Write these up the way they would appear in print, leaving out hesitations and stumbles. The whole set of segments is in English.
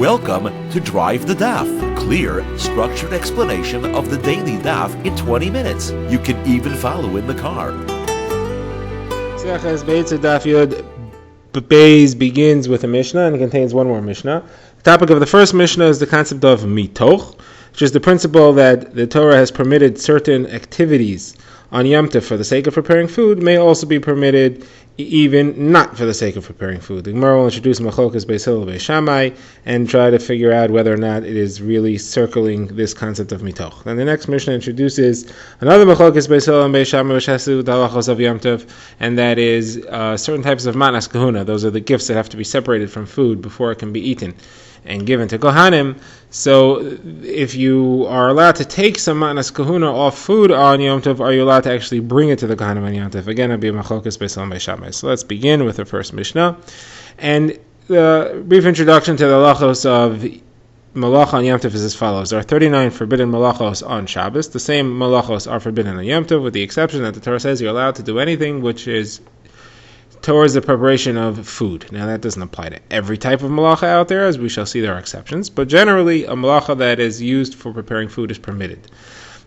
Welcome to Drive the Daf. Clear, structured explanation of the daily Daf in 20 minutes. You can even follow in the car. Beitzah Daf Yud Beis begins with a Mishnah and contains one more Mishnah. The topic of the first Mishnah is the concept of mitoch, which is the principle that the Torah has permitted certain activities on Yom Tov for the sake of preparing food may also be permitted even not for the sake of preparing food. The Gemara will introduce Machlokes Beis Hillel Beis Shammai and try to figure out whether or not it is really circling this concept of mitoch. Then the next Mishnah introduces another Machlokes Beis Hillel and Beis Shammai which has to do with the halachos of Yom Tov, and that is certain types of matnas kahuna. Those are the gifts that have to be separated from food before it can be eaten and given to Kohanim. So if you are allowed to take some matnas kahuna off food on Yom Tov, are you allowed to actually bring it to the Kohanim on Yom Tov? Again, it'll be a Machlokes Beis Hillel Beis Shammai. So let's begin with the first Mishnah. And the brief introduction to the halachos of malacha on Yom Tov is as follows. There are 39 forbidden malachos on Shabbos. The same malachos are forbidden on Yom Tov, with the exception that the Torah says you're allowed to do anything which is towards the preparation of food. Now that doesn't apply to every type of malacha out there, as we shall see there are exceptions, but generally a malacha that is used for preparing food is permitted.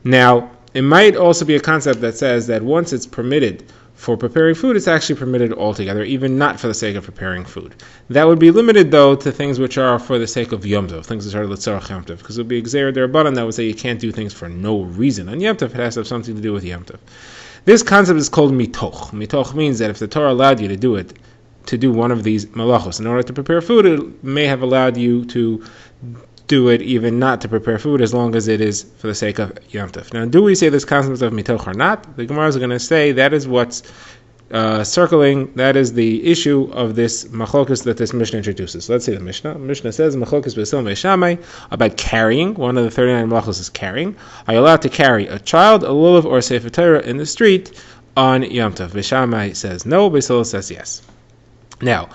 Now, it might also be a concept that says that once it's permitted for preparing food, it's actually permitted altogether, even not for the sake of preparing food. That would be limited, though, to things which are for the sake of Yom Tov, things which are l'tzorach Yom Tov, because it would be Gzeir Derabanan that would say you can't do things for no reason. On Yom Tov, it has to have something to do with Yom Tov. This concept is called mitoch. Mitoch means that if the Torah allowed you to do it, to do one of these malachos in order to prepare food, it may have allowed you to do it even not to prepare food, as long as it is for the sake of Yom Tov. Now, do we say this concept of mitoch or not? The Gemara is going to say that is what's circling, that is the issue of this machlokes that this Mishnah introduces. So let's see the Mishnah. Mishnah says, machlokes Beis Hillel Beis Shammai, about carrying. One of the 39 malachos is carrying. Are you allowed to carry a child, a lulav, or a sefer Torah in the street on Yom Tov? Beis Shammai says no, Beis Hillel says yes. Now,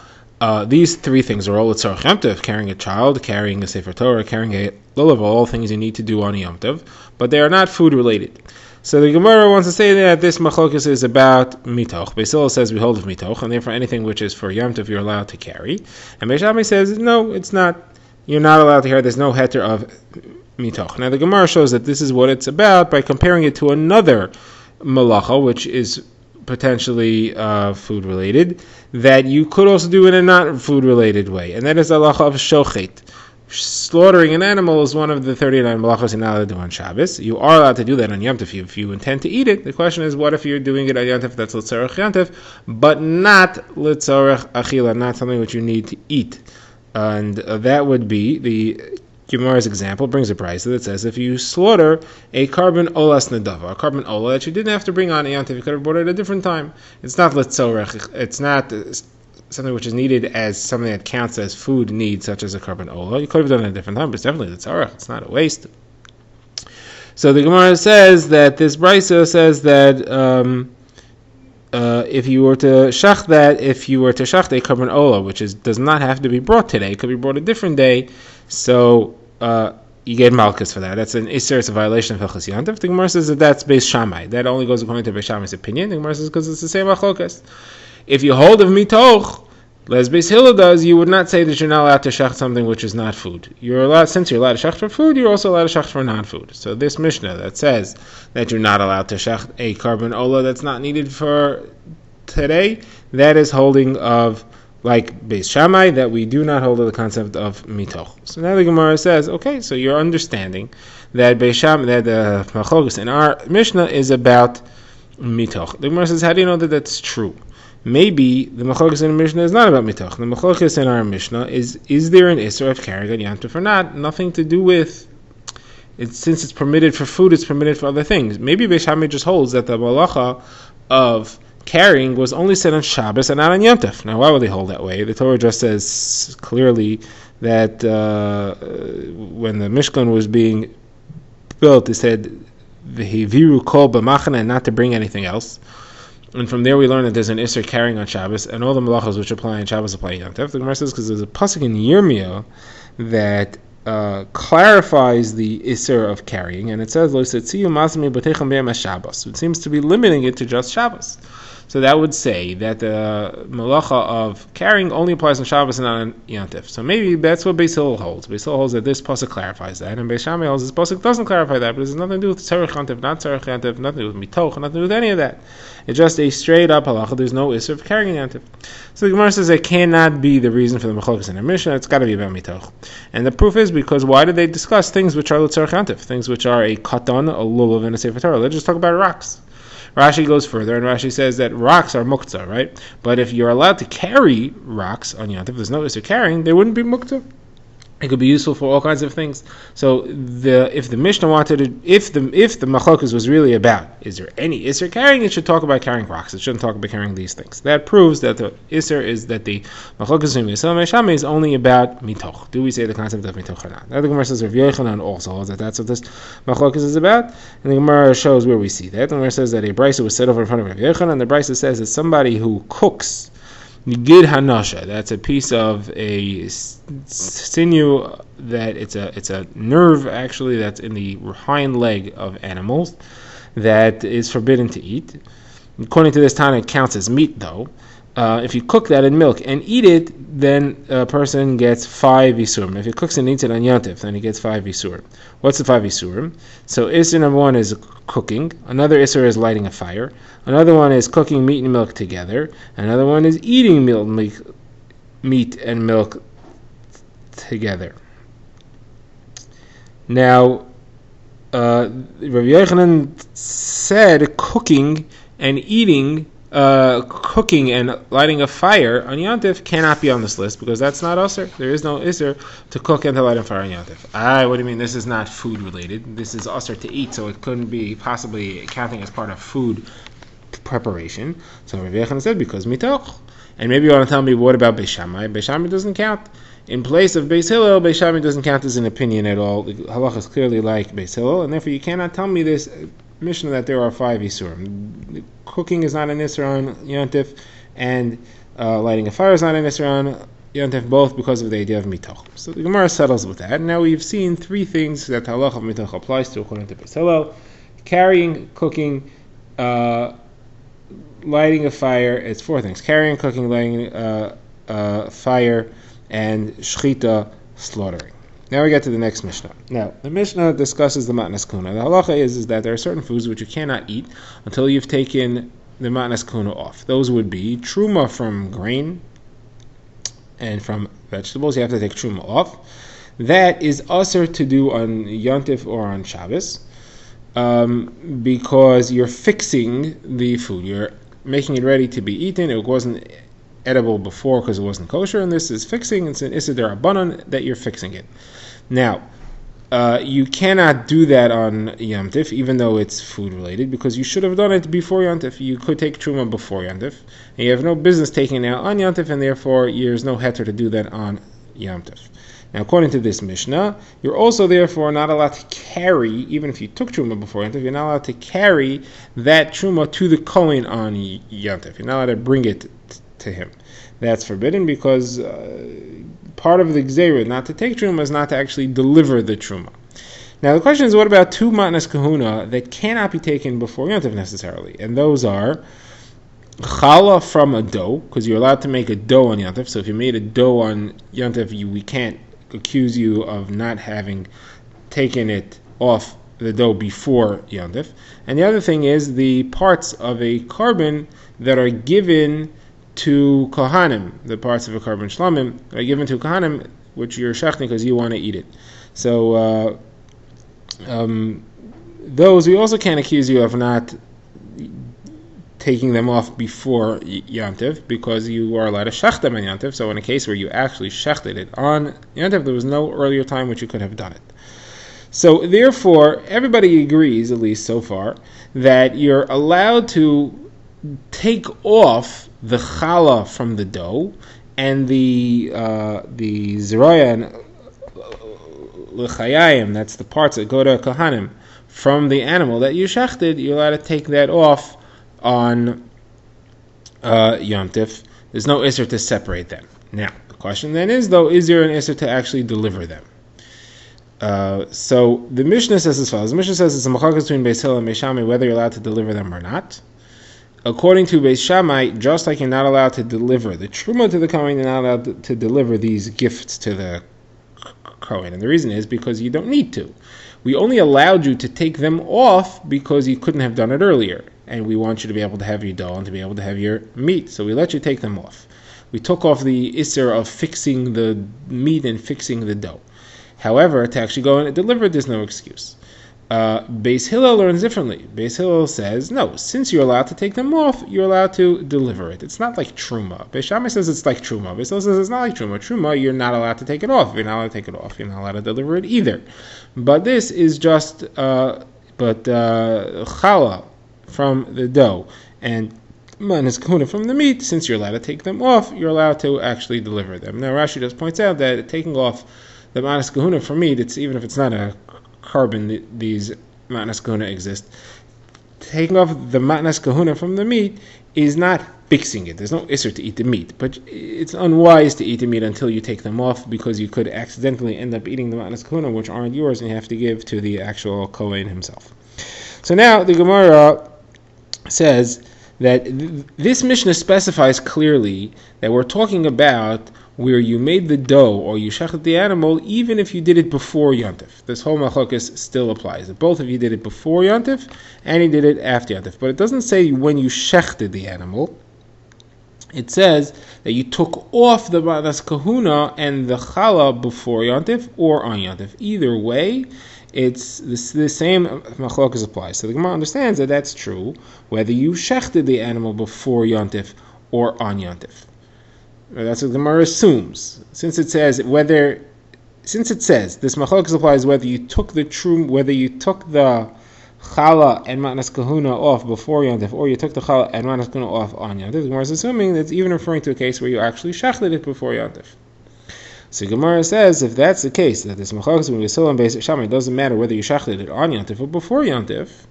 these three things are all l'tzorach Yom Tov: carrying a child, carrying a sefer Torah, carrying a lulav, all things you need to do on Yom Tov, but they are not food related. So the Gemara wants to say that this machlokes is about mitoch. Beis Hillel says we hold of mitoch, and therefore anything which is for Yom Tov you're allowed to carry. And Beis Shammai says no, it's not. You're not allowed to carry. There's no heter of mitoch. Now the Gemara shows that this is what it's about by comparing it to another malacha, which is potentially food related, that you could also do in a not food related way, and that is the halacha of shochet. Slaughtering an animal is one of the 39 malachos you're not allowed to do on Shabbos. You are allowed to do that on Yom Tov if you intend to eat it. The question is, what if you're doing it on Yom Tov that's l'tzorach Yom Tov, but not l'tzorach achila, not something which you need to eat? And that would be the Gemara's example brings a price that says if you slaughter a carbon olas nedava, a carbon ola that you didn't have to bring on Yom Tov, you could have brought it at a different time. It's not l'tzorach. It's not something which is needed as something that counts as food needs, such as a carbon ola. You could have done it at a different time, but it's definitely l'tzorach. It's not a waste. So the Gemara says that this brisa says that if you were to shacht a carbon ola, which does not have to be brought today, it could be brought a different day, so you get malchus for that. That's an isser, it's a violation of Hilchos Yom Tov. The Gemara says that that's Beis Shammai. That only goes according to Beis Shammai's opinion. The Gemara says because it's the same machlokes. If you hold of mitoch, as Beis Hillel does, you would not say that you're not allowed to shacht something which is not food. You're allowed, since you're allowed to shacht for food, you're also allowed to shacht for non-food. So this Mishnah that says that you're not allowed to shacht a carbon ola that's not needed for today, that is holding of, like Beis Shammai, that we do not hold of the concept of mitoch. So now the Gemara says, okay, so you're understanding that Beis Shammai, that the machlokes in our Mishnah is about mitoch. The Gemara says, how do you know that that's true? Maybe the machlokes in the Mishnah is not about mitoch. The machlokes in our Mishnah is there an isser of carrying on Yom Tov or not? Nothing to do with it. Since it's permitted for food, it's permitted for other things. Maybe Beis Shammai just holds that the malacha of carrying was only said on Shabbos and not on Yom Tov. Now, why would they hold that way? The Torah just says clearly that when the Mishkan was being built, it said v'hiviru kol b'machana, and not to bring anything else. And from there we learn that there's an isser carrying on Shabbos, and all the malachos which apply on Shabbos apply on Yom Tov. The Gemara says because there's a pasuk in Yirmiyah that clarifies the isser of carrying, and it says, "Lo setziyu masmi b'techem b'yom Shabbos." It seems to be limiting it to just Shabbos. So that would say that the malacha of carrying only applies on Shabbos and not on Yantif. So maybe that's what Beis Hillel holds. Beis Hillel holds that this pasuk clarifies that, and Beis Shammai holds this pasuk doesn't clarify that, but it has nothing to do with tzarech Yantif, not tzarech Yantif, nothing to do with mitoch, nothing to do with any of that. It's just a straight up halacha. There's no issur of carrying Yantif. So the Gemara says it cannot be the reason for the machlokas in the Mishnah. It's got to be about mitoch. And the proof is because why did they discuss things which are l'tzarech Yantif, things which are a katan, a lulav, and a sefer Torah? Let's just talk about rocks. Rashi goes further, and Rashi says that rocks are muktzah, right? But if you're allowed to carry rocks on Yantif, there's no issur carrying, they wouldn't be muktzah. It could be useful for all kinds of things. So if the Mishnah wanted to, if the machlokas was really about, is there any issur carrying, it should talk about carrying rocks. It shouldn't talk about carrying these things. That proves that the issur is that the machlokas in Yisrael and Shammai is only about mitoch. Do we say the concept of mitoch or not? Now the Gemara says Rav Yochanan also holds that that's what this machlokas is about, and the Gemara shows where we see that. The Gemara says that a brisa was set over in front of Rav Yochanan, and the brisa says that somebody who cooks Gid Hanasha, that's a piece of a sinew that it's a nerve actually that's in the hind leg of animals that is forbidden to eat. According to this Tana, it counts as meat though. If you cook that in milk and eat it, then a person gets 5 isurim. If he cooks and eats it on Yantif, then he gets 5 isurim. What's the 5 isurim? So issur number 1 is cooking. Another issur is lighting a fire. Another one is cooking meat and milk together. Another one is eating meat and milk together. Now, Rav Yochanan said cooking and eating. Cooking and lighting a fire on Yantif cannot be on this list because that's not usher. There is no issur to cook and to light a fire on Yantif. What do you mean? This is not food related. This is usher to eat, so it couldn't be possibly counting as part of food preparation. So Rav Yochanan said because mitoch. And maybe you want to tell me what about Beis Shammai? Beis Shammai doesn't count. In place of Beis Hillel, Beis Shammai doesn't count as an opinion at all. The halach is clearly like Beis Hillel, and therefore you cannot tell me this Mishnah that there are 5 isurim. Cooking is not an issur on Yantif, and lighting a fire is not an issur on Yantif, both because of the idea of mitoch. So the Gemara settles with that. Now we've seen 3 things that the halach of mitoch applies to according to Beis Hillel: carrying, cooking, lighting a fire. It's 4 things: carrying, cooking, lighting fire, and shchita, slaughtering. Now we get to the next Mishnah. Now, the Mishnah discusses the matnas kuna. The halacha is that there are certain foods which you cannot eat until you've taken the matnas kuna off. Those would be truma from grain and from vegetables. You have to take truma off. That is usher to do on Yantif or on Shabbos because you're fixing the food. You're making it ready to be eaten. It wasn't edible before because it wasn't kosher, and this is fixing. It's an issur derabanan that you're fixing it. Now, you cannot do that on Yom Tif, even though it's food related, because you should have done it before Yom Tif. You could take truma before Yom Tif, and you have no business taking it out on Yom Tif, and therefore there's no heter to do that on Yom Tif. Now, according to this Mishnah, you're also therefore not allowed to carry, even if you took truma before Yom Tif, you're not allowed to carry that truma to the kohen on Yom Tif. You're not allowed to bring it to him. That's forbidden because part of the gzeirah not to take truma is not to actually deliver the truma. Now the question is, what about 2 matnas kahuna that cannot be taken before Yontif necessarily? And those are challah from a dough, because you're allowed to make a dough on Yontif. So if you made a dough on Yontif, we can't accuse you of not having taken it off the dough before Yontif. And the other thing is the parts of a carbon that are given to kohanim, the parts of a carbon shlamim are given to kohanim, which you're shechting because you want to eat it. So those we also can't accuse you of not taking them off before Yantiv, because you are allowed to shech them on Yantiv. So in a case where you actually shechted it on Yantiv, there was no earlier time which you could have done it. So therefore, everybody agrees, at least so far, that you're allowed to take off the challah from the dough and the zeraya and l'chayayim, that's the parts that go to kohanim, from the animal that you shechted. You're allowed to take that off on Yom Tif. There's no issur to separate them. Now, the question then is, though, is there an issur to actually deliver them? So the Mishnah says as follows. The Mishnah says it's a machlokes between Beis Hillel and Beis Shammai whether you're allowed to deliver them or not. according to Beis Shammai, just like you're not allowed to deliver the truma to the Kohen, you're not allowed to deliver these gifts to the Kohen. And the reason is because you don't need to. We only allowed you to take them off because you couldn't have done it earlier. And we want you to be able to have your dough and to be able to have your meat. So we let you take them off. We took off the isser of fixing the meat and fixing the dough. However, to actually go and deliver it, there's no excuse. Beis Hillel learns differently. Beis Hillel says, no, since you're allowed to take them off, you're allowed to deliver it. It's not like truma. Beis Shammai says it's like truma. Beis Hillel says it's not like truma. Truma, you're not allowed to take it off. If you're not allowed to take it off, you're not allowed to deliver it either. But this is just challah from the dough and manas kahuna from the meat. Since you're allowed to take them off, you're allowed to actually deliver them. Now Rashi just points out that taking off the manas kahuna from meat, it's even if it's not a carbon, these matnas kahuna exist. Taking off the matnas kahuna from the meat is not fixing it. There's no isser to eat the meat, but it's unwise to eat the meat until you take them off because you could accidentally end up eating the matnas kahuna, which aren't yours, and you have to give to the actual Kohen himself. So now the Gemara says that this Mishnah specifies clearly that we're talking about where you made the dough or you shechted the animal even if you did it before Yontif. This whole machlokas still applies. That both of you did it before Yontif and you did it after Yontif. But it doesn't say when you shechted the animal. It says that you took off the manas kahuna and the challah before Yontif or on Yontif. Either way, it's the same machlokas applies. So the Gemara understands that that's true whether you shechted the animal before Yontif or on Yontif. That's what the Gemara assumes. Since it says this machlokas applies whether you took the challah and matnas kahuna off before Yontif, or you took the challah and matnas kahuna off on Yontif. The Gemara is assuming that's even referring to a case where you actually shechted it before Yontif. So Gemara says if that's the case, that this machlokas when we still on Beitzah Daf, it doesn't matter whether you shechted it on Yontif or before Yontif.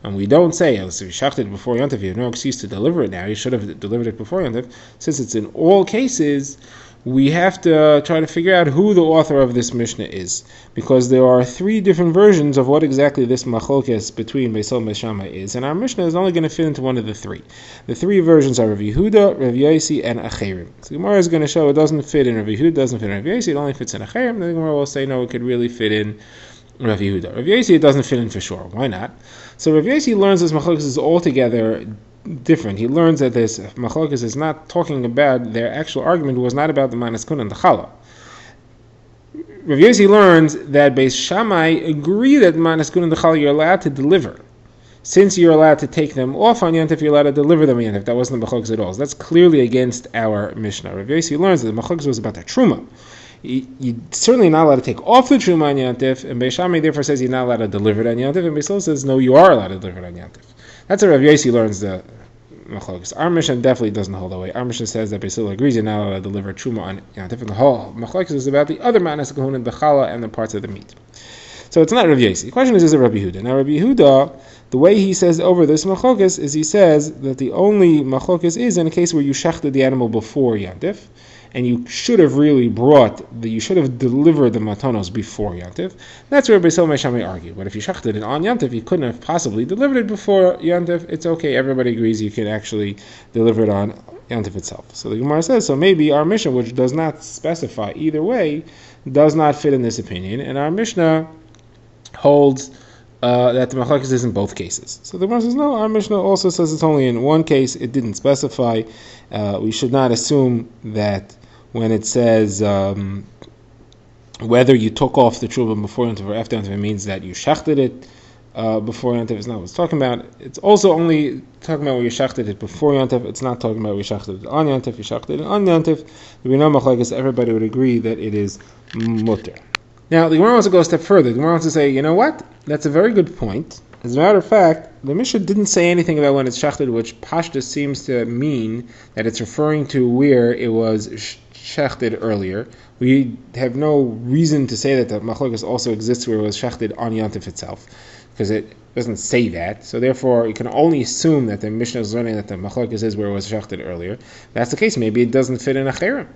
And we don't say, if you shechted it before Yontif, you have no excuse to deliver it now. You should have delivered it before Yontif. Since it's in all cases, we have to try to figure out who the author of this Mishnah is. Because there are three different versions of what exactly this machlokes between Beis Hillel and Beis Shammai is. And our Mishnah is only going to fit into one of the three. The three versions are Rav Yehuda, Rav Yosi, and Acherim. So the Gemara is going to show it doesn't fit in Rav Yehuda, doesn't fit in Rav Yosi, it only fits in Acherim. The Gemara will say, no, it could really fit in Rav Yehuda. Rav Yosi, it doesn't fit in for sure. Why not? So Rav Yosi learns this machlokes is altogether different. He learns that this machlokes is not talking about, their actual argument was not about the manas kahuna and the challah. Rav Yosi learns that Beis Shammai agree that manas kahuna and the challah you're allowed to deliver. Since you're allowed to take them off on Yontif, you're allowed to deliver them on Yontif. That wasn't the machlokes at all. So that's clearly against our Mishnah. Rav Yosi learns that the machlokes was about the truma. You're certainly not allowed to take off the truma on Yontif, and Beis Shammai therefore says you're not allowed to deliver it on Yontif, and Beis Hillel says no, you are allowed to deliver it on Yontif. That's how Rav Yosi learns the machlokes. Our Mishnah definitely doesn't hold that way. Our Mishnah says that Beis Hillel agrees you're not allowed to deliver truma on Yontif, and the whole machlokes is about the other matnas kahuna, the challah, and the parts of the meat. So it's not Rav Yosi. The question is it Rabbi Yehuda? Now Rabbi Yehuda, the way he says over this machlokes is he says that the only machlokes is in a case where you shechted the animal before Yontif, and you should have really you should have delivered the matanos before Yontif. That's where Beis Hillel and Beis Shammai argue. But if you shechted it on Yontif, you couldn't have possibly delivered it before Yontif. It's okay. Everybody agrees you can actually deliver it on Yontif itself. So the Gemara says, so maybe our Mishnah, which does not specify either way, does not fit in this opinion, and our Mishnah holds that the machlokes is in both cases. So the Gemara says, no, our Mishnah also says it's only in one case. It didn't specify. We should not assume that when it says whether you took off the truma before Yontif or after Yontif, it means that you shechted it before Yontif. It's not what it's talking about. It's also only talking about where you shechted it before Yontif. It's not talking about where you shechted it on Yontif. You shechted it on Yontif. We know machlokes, everybody would agree that it is mutter. Now, the Gemara wants to go a step further. The Gemara wants to say, you know what? That's a very good point. As a matter of fact, the Mishnah didn't say anything about when it's shechted, which Pashtus seems to mean that it's referring to where it was shechted earlier. We have no reason to say that the machlokes also exists where it was shechted on Yontif itself, because it doesn't say that. So therefore, you can only assume that the Mishnah is learning that the machlokes is where it was shechted earlier. If that's the case, maybe it doesn't fit in Acherim.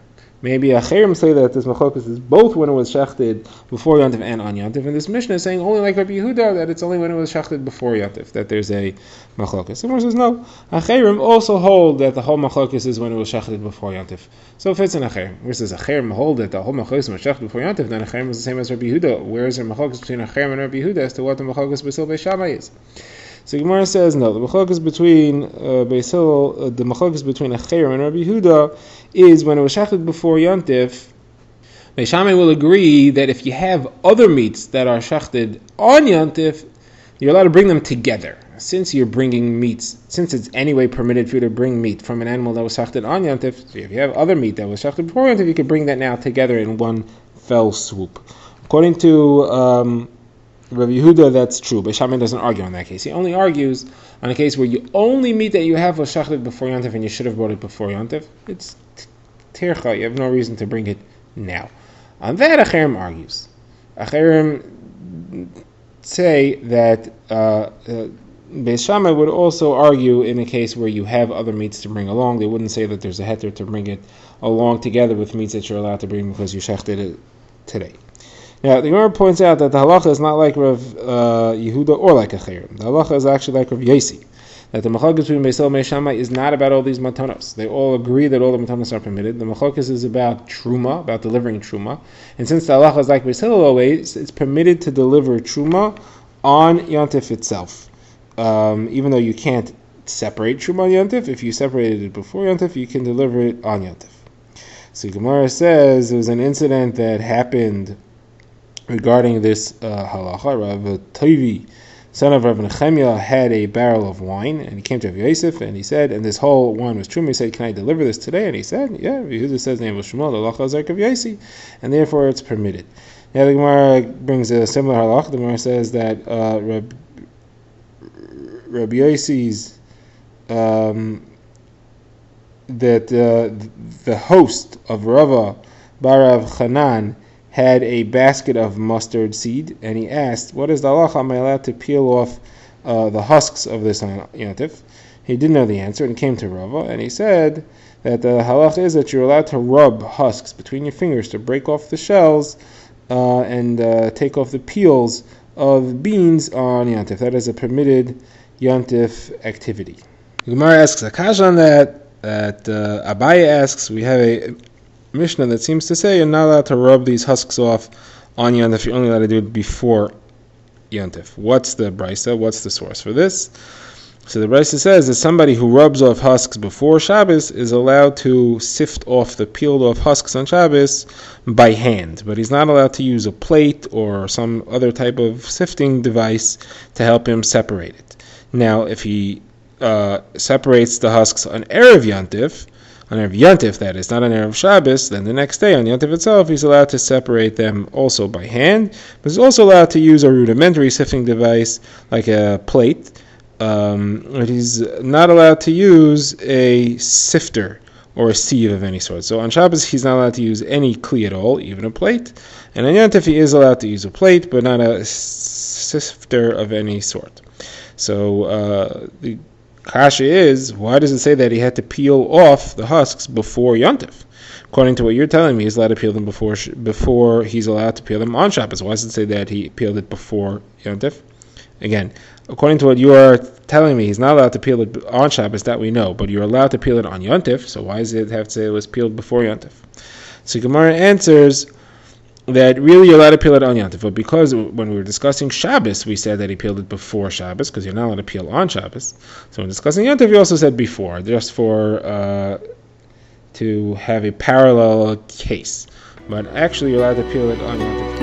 Maybe Acherim say that this Machokas is both when it was shechted before Yontif and on Yontif, and this Mishnah is saying only like Rabbi Yehuda that it's only when it was shechted before Yontif that there's a Machokas. Someone says no. Acherim also hold that the whole Machokas is when it was shechted before Yontif. So if it's an Acherim, where says Acherim hold that the whole Machokas was shechted before Yontif, then Acherim is the same as Rabbi Yehuda. Where is there Machokas between Acherim and Rabbi Yehuda as to what the Machokas Basil Beis Shammai is? So Gemara says no. The Machokas between Basil, the Machokas between Acherim and Rabbi Yehuda is when it was shechted before Yontif. Beis Shammai will agree that if you have other meats that are shechted on Yontif, you're allowed to bring them together. Since you're bringing meats, since it's anyway permitted for you to bring meat from an animal that was shechted on Yontif, so if you have other meat that was shechted before Yontif, you can bring that now together in one fell swoop. According to Rabbi Yehuda, that's true. Beis Shammai doesn't argue on that case. He only argues on a case where you only meat that you have was shechted before Yontif and you should have brought it before Yontif. It's tircha. You have no reason to bring it now. On that, Acherim argues. Acherim say that Beis Shammai would also argue in a case where you have other meats to bring along. They wouldn't say that there's a heter to bring it along together with meats that you're allowed to bring because you shechted it today. Now, the Gemara points out that the halacha is not like Rav Yehuda or like Acherim. The halacha is actually like Rav Yesi. That the machokas between Beis Hillel and Beis Shammai is not about all these matanos. They all agree that all the matanos are permitted. The machokas is about truma, about delivering truma. And since the halacha is like Beis Hillel always, it's permitted to deliver truma on Yontif itself. Even though you can't separate truma on Yontif, if you separated it before Yontif, you can deliver it on Yontif. So Gemara says there was an incident that happened regarding this halacha. Rav Toivi, son of Rav Nechemia, had a barrel of wine, and he came to Rav Yosef, and he said, and this whole wine was truma. He said, "Can I deliver this today?" And he said, "Yeah." Yehuda says, "Name was Shmuel, the halacha is like Rav Yosi, and therefore it's permitted." Now the Gemara brings a similar halacha. The Gemara says that Rabbi Yosi's that the host of Rava Barav Chanan had a basket of mustard seed, and he asked, "What is the halacha? Am I allowed to peel off the husks of this yontif?" He didn't know the answer and came to Rava, and he said that the halacha is that you're allowed to rub husks between your fingers to break off the shells and take off the peels of beans on yontif. That is a permitted yontif activity. The Gemara asks a kasha on that Abaye asks, we have a Mishnah that seems to say you're not allowed to rub these husks off on Yontif, you're only allowed to do it before Yontif. What's the Beitzah? What's the source for this? So the Beitzah says that somebody who rubs off husks before Shabbos is allowed to sift off the peeled off husks on Shabbos by hand, but he's not allowed to use a plate or some other type of sifting device to help him separate it. Now, if he separates the husks on Erev Yontif, on Erev Yontif that is, not on Erev Shabbos, then the next day on Yontif itself he's allowed to separate them also by hand, but he's also allowed to use a rudimentary sifting device like a plate, but he's not allowed to use a sifter or a sieve of any sort. So on Shabbos he's not allowed to use any kli at all, even a plate, and on Yontif he is allowed to use a plate, but not a sifter of any sort. So the kasha is, why does it say that he had to peel off the husks before Yontif? According to what you're telling me, he's allowed to peel them before he's allowed to peel them on Shabbos. Why does it say that he peeled it before Yontif? Again, according to what you are telling me, he's not allowed to peel it on Shabbos, that we know, but you're allowed to peel it on Yontif, so why does it have to say it was peeled before Yontif? So Gemara answers that really you're allowed to peel it on Yontif, but because when we were discussing Shabbos, we said that he peeled it before Shabbos, because you're not allowed to peel on Shabbos. So when discussing Yontif, we also said before, just for to have a parallel case. But actually, you're allowed to peel it on Yontif.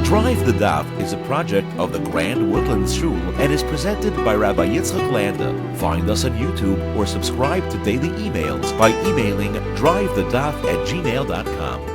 Drive the Daf is a project of the Grand Woodlands Shul and is presented by Rabbi Yitzchak Landa. Find us on YouTube or subscribe to daily emails by emailing drivethedaf@gmail.com.